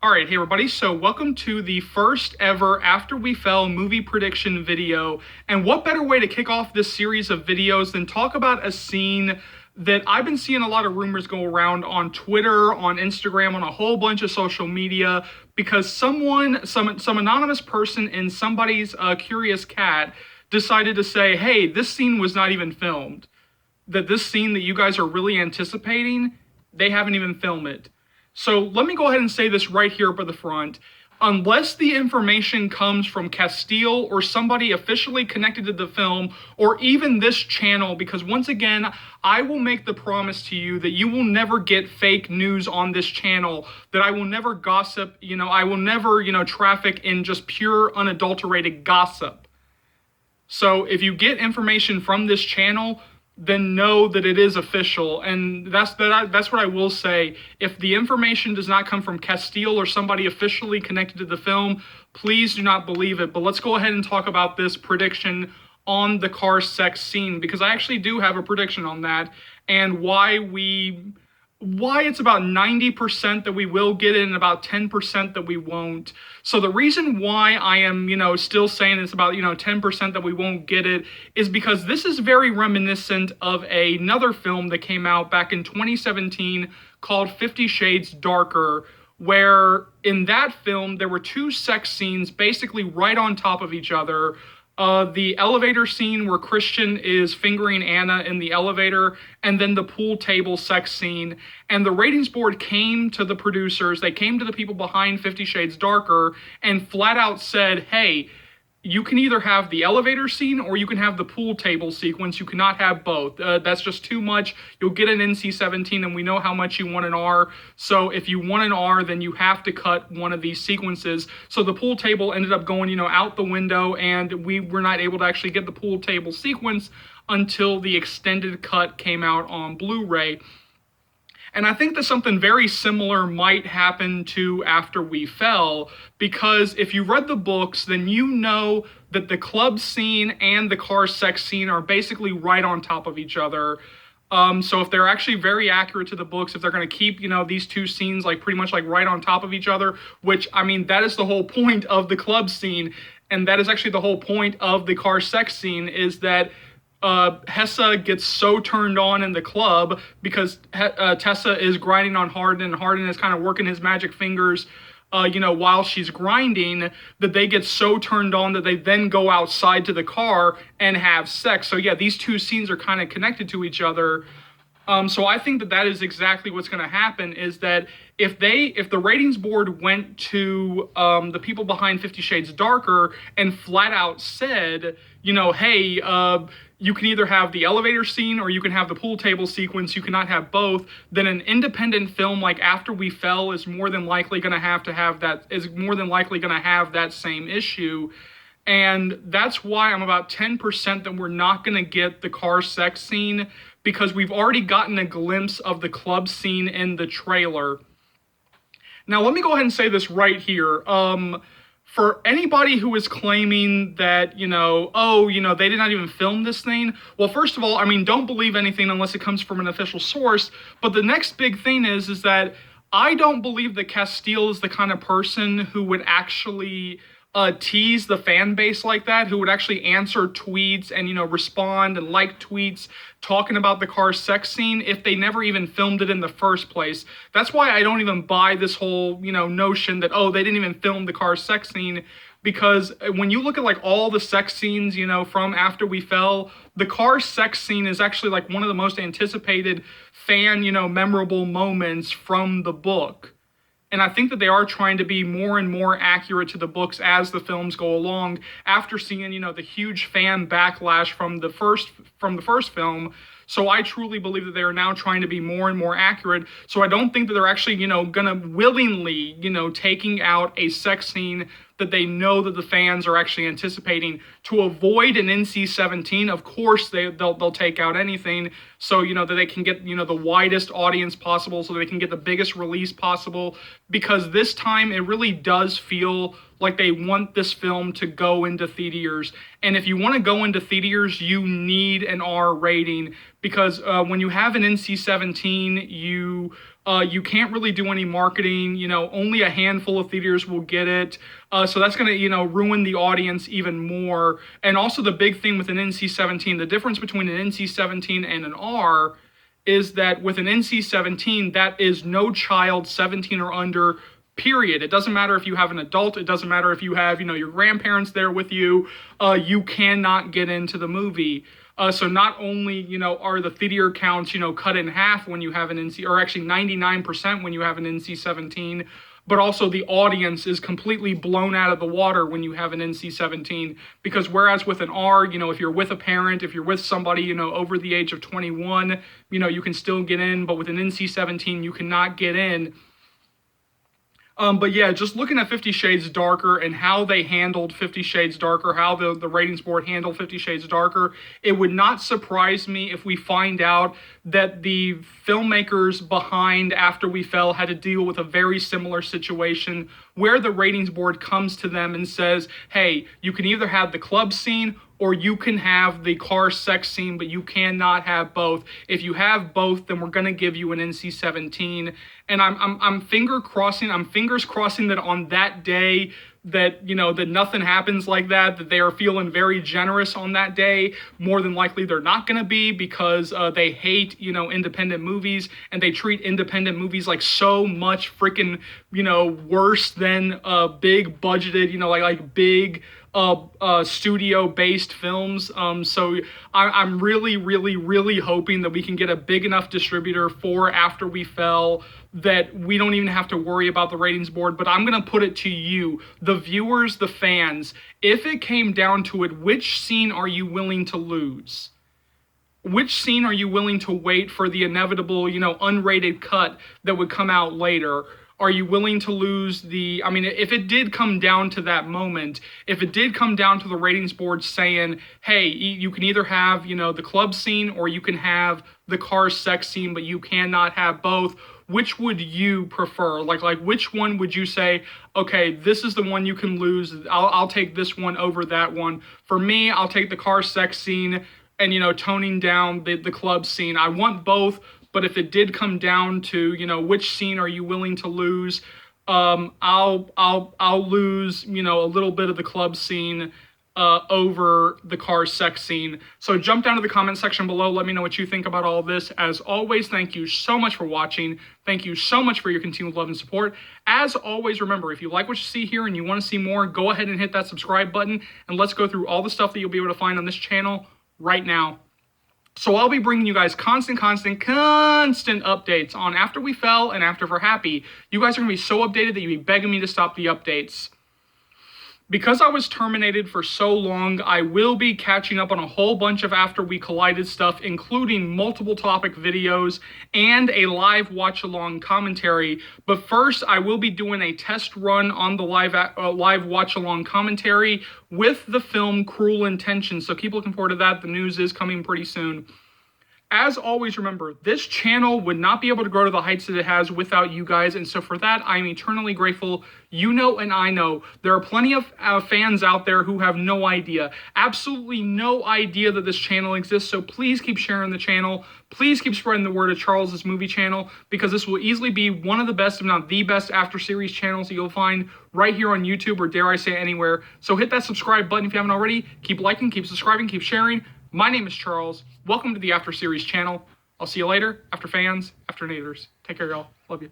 Alright, hey everybody, so welcome to the first ever After We Fell movie prediction video, and what better way to kick off this series of videos than talk about a scene that I've been seeing a lot of rumors go around on Twitter, on Instagram, on a whole bunch of social media, because some anonymous person in somebody's curious cat decided to say, hey, this scene was not even filmed. That this scene that you guys are really anticipating, they haven't even filmed it. So let me go ahead and say this right here up at the front. Unless the information comes from Castile or somebody officially connected to the film, or even this channel, because once again, I will make the promise to you that you will never get fake news on this channel, that I will never gossip, I will never, traffic in just pure unadulterated gossip. So if you get information from this channel, then know that it is official, and that's what I will say. If the information does not come from Castile or somebody officially connected to the film, please do not believe it. But let's go ahead and talk about this prediction on the car sex scene, because I actually do have a prediction on that, and why it's about 90% that we will get it and about 10% that we won't. So the reason why I am, still saying it's about, 10% that we won't get it is because this is very reminiscent of another film that came out back in 2017 called 50 Shades Darker, where in that film there were two sex scenes basically right on top of each other. The elevator scene where Christian is fingering Anna in the elevator, and then the pool table sex scene. And the ratings board came to the producers, they came to the people behind 50 Shades Darker, and flat out said, hey, you can either have the elevator scene or you can have the pool table sequence. You cannot have both. That's just too much. You'll get an NC-17, and we know how much you want an R. So if you want an R, then you have to cut one of these sequences. So the pool table ended up going, out the window, and we were not able to actually get the pool table sequence until the extended cut came out on Blu-ray. And I think that something very similar might happen to After We Fell, because if you read the books, then you know that the club scene and the car sex scene are basically right on top of each other. So if they're actually very accurate to the books, if they're going to keep, these two scenes pretty much right on top of each other, which, that is the whole point of the club scene, and that is actually the whole point of the car sex scene, is that Hessa gets so turned on in the club because Tessa is grinding on Hardin, and Hardin is kind of working his magic fingers, while she's grinding, that they get so turned on that they then go outside to the car and have sex. So yeah, these two scenes are kind of connected to each other. So I think that is exactly what's going to happen, is that if the ratings board went to the people behind 50 Shades Darker and flat out said, hey, you can either have the elevator scene or you can have the pool table sequence, you cannot have both, then an independent film like After We Fell is more than likely going to have that same issue. And that's why I'm about 10% that we're not going to get the car sex scene, because we've already gotten a glimpse of the club scene in the trailer. Now, let me go ahead and say this right here. For anybody who is claiming that, they did not even film this thing, well, first of all, don't believe anything unless it comes from an official source. But the next big thing is that I don't believe that Castile is the kind of person who would actually tease the fan base like that, who would actually answer tweets and, respond and like tweets talking about the car sex scene if they never even filmed it in the first place. That's why I don't even buy this whole, notion that, oh, they didn't even film the car sex scene, because when you look at all the sex scenes, from After We Fell, the car sex scene is actually one of the most anticipated fan, memorable moments from the book. And I think that they are trying to be more and more accurate to the books as the films go along, after seeing, the huge fan backlash from the first film. So I truly believe that they are now trying to be more and more accurate. So I don't think that they're actually, gonna willingly, taking out a sex scene that they know that the fans are actually anticipating to avoid an NC-17. Of course, they'll take out anything so, that they can get, the widest audience possible, so they can get the biggest release possible, because this time it really does feel like they want this film to go into theaters. And if you want to go into theaters, you need an R rating, because when you have an NC-17, you You can't really do any marketing. Only a handful of theaters will get it. So that's going to, ruin the audience even more. And also the big thing with an NC-17, the difference between an NC-17 and an R is that with an NC-17, that is no child 17 or under, period. It doesn't matter if you have an adult. It doesn't matter if you have, your grandparents there with you. You cannot get into the movie. So not only, are the theater counts, cut in half when you have an NC, or actually 99% when you have an NC-17, but also the audience is completely blown out of the water when you have an NC-17. Because whereas with an R, if you're with a parent, if you're with somebody, over the age of 21, you can still get in, but with an NC-17, you cannot get in. But yeah, just looking at 50 Shades Darker and how they handled 50 Shades Darker, how the ratings board handled 50 Shades Darker, it would not surprise me if we find out that the filmmakers behind After We Fell had to deal with a very similar situation where the ratings board comes to them and says, hey, you can either have the club scene or you can have the car sex scene, but you cannot have both. If you have both, then we're going to give you an NC-17. And I'm fingers crossing that on that day that, that nothing happens like that they are feeling very generous on that day. More than likely they're not going to be, because they hate, independent movies, and they treat independent movies like so much freaking, worse than big budgeted, like big studio-based films. So I'm really, really, really hoping that we can get a big enough distributor for After We Fell that we don't even have to worry about the ratings board. But I'm going to put it to you, the viewers, the fans, if it came down to it, which scene are you willing to lose? Which scene are you willing to wait for the inevitable, unrated cut that would come out later? Are you willing to lose if it did come down to that moment, if it did come down to the ratings board saying, hey, you can either have, the club scene or you can have the car sex scene, but you cannot have both, which would you prefer? Like which one would you say, okay, this is the one you can lose. I'll take this one over that one. For me, I'll take the car sex scene and, toning down the club scene. I want both. But if it did come down to, which scene are you willing to lose, I'll lose, a little bit of the club scene over the car sex scene. So jump down to the comment section below. Let me know what you think about all this. As always, thank you so much for watching. Thank you so much for your continued love and support. As always, remember, if you like what you see here and you want to see more, go ahead and hit that subscribe button. And let's go through all the stuff that you'll be able to find on this channel right now. So I'll be bringing you guys constant updates on After We Fell and After We're Happy. You guys are going to be so updated that you'll be begging me to stop the updates. Because I was terminated for so long, I will be catching up on a whole bunch of After We Collided stuff, including multiple topic videos and a live watch-along commentary. But first, I will be doing a test run on the live watch-along commentary with the film Cruel Intentions. So keep looking forward to that. The news is coming pretty soon. As always, remember, this channel would not be able to grow to the heights that it has without you guys, and so for that, I'm eternally grateful. You know and I know there are plenty of fans out there who have no idea, absolutely no idea that this channel exists, so please keep sharing the channel. Please keep spreading the word of Charles's movie channel, because this will easily be one of the best, if not the best, after series channels that you'll find right here on YouTube, or dare I say anywhere. So hit that subscribe button if you haven't already. Keep liking, keep subscribing, keep sharing. My name is Charles. Welcome to the After Series channel. I'll see you later, after fans, after naders. Take care, y'all. Love you.